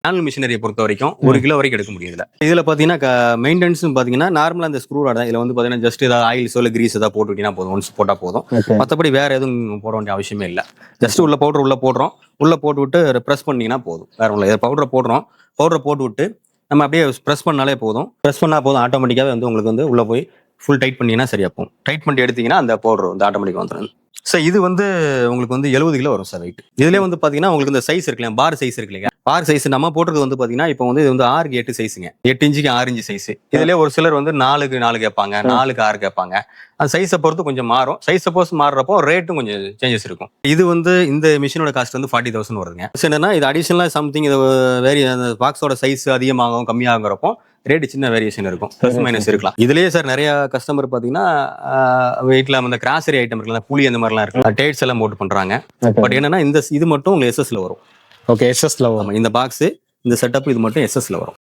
Manual மிஷினரியை பொறுத்த வரைக்கும் 1 kilo வரைக்கும் எடுக்க முடியும் இதுல பாத்தீங்கன்னா மெயின்டெனன்ஸ் பாத்தீங்கன்னா நார்மலா அந்த ஸ்க்ரூ ராட் தான். இதுல வந்து பாத்தீங்கன்னா ஜஸ்ட் ஏதாவது ஆயில் சொல்ல கிரீஸ் ஏதாவது போட்டு விட்டீங்கன்னா போதும், ஒன்ஸ் போட்டா போதும். மத்தபடி வேற எதுவும் போட வேண்டிய அவசியமே இல்லை. ஜஸ்ட் உள்ள பவுடர் உள்ள போடுறோம், உள்ள போட்டு விட்டு ப்ரெஸ் பண்ணீங்கன்னா போதும். வேற ஒன்றும் இல்லை. பவுடரை போடுறோம், பவுடரை போட்டு விட்டு நம்ம அப்படியே ப்ரெஸ் பண்ணாலே போதும். ப்ரெஸ் பண்ணா போதும், ஆட்டோமேட்டிக்காவே வந்து உங்களுக்கு வந்து உள்ள போய் ஃபுல் டைட் பண்ணீங்கன்னா சரியா போகும். டைட் பண்ணி எடுத்தீங்கன்னா அந்த பவுடர் வந்து ஆட்டோமேட்டிக் வந்துடும். சார் இது வந்து உங்களுக்கு வந்து 70 கிலோ வரும் சார் வெயிட். இதுலேயே வந்து பாத்தீங்கன்னா உங்களுக்கு இந்த சைஸ் இருக்கு இல்லையா, பார் சைஸ் இருக்கு இல்லையா, பார் சைஸ் நம்ம போட்டுறது வந்து பாத்தீங்கன்னா இப்போ வந்து இது வந்து 6க்கு 8 சைஸுங்க, 8 இன்ச்சுக்கு 6 இன்ச்சு சைஸ். இதுலயே ஒரு சிலர் வந்து 4க்கு 4 கேட்பாங்க, 4க்கு 6 கேட்பாங்க. அந்த சைஸை பொறுத்து கொஞ்சம் மாறும். சைஸ் சப்போஸ் மாறுறப்போ ரேட்டும் கொஞ்சம் சேஞ்சஸ் இருக்கும். இது வந்து இந்த மிஷினோட காஸ்ட் வந்து 40,000 வருதுங்க. என்னன்னா இது அடிஷனலா சம்திங் இது வேரி அந்த பாக்ஸோட சைஸ் அதிகமாகும் கம்மியாகிறப்போ ரேட் சின்ன வேரியேஷன் இருக்கும், பிளஸ் மைனஸ் இருக்கலாம். இதுலயே சார் நிறைய கஸ்டமர் பாத்தீங்கன்னா வீட்டுல அந்த கிராசரி ஐட்டம் இருக்குல்ல, புளி அந்த மாதிரிலாம் இருக்கு, டேட்ஸ் எல்லாம் போட்டு பண்றாங்க. பட் என்னன்னா இந்த இது மட்டும் உங்களுக்கு எஸ்எஸ்ல வரும். ஓகே, எஸ்எஸ்ல வரும். இந்த பாக்ஸ் இந்த செட்டப் இது மட்டும் எஸ்எஸ்ல வரும்.